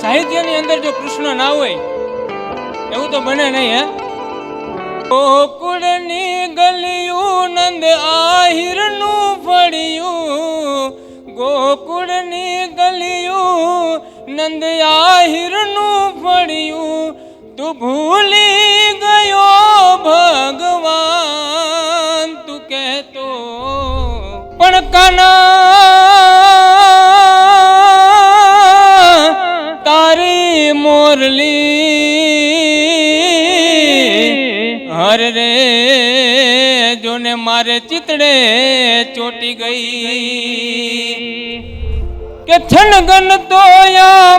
સાહિત્યની અંદર જો કૃષ્ણ ના હોય એવું તો બને નહીં. હે ગોકુળની ગલિયું નંદ આહિરનું ફળિયું, ગોકુળની ગલિયું નંદ આહિરનું ફળિયું, તું ભૂલી ગયો ભગવાન તું કહેતો પણ કાના તારી મોરલી હર રે જોને મારે ચિતડે ચોટી ગઈ કે છનગન તો યા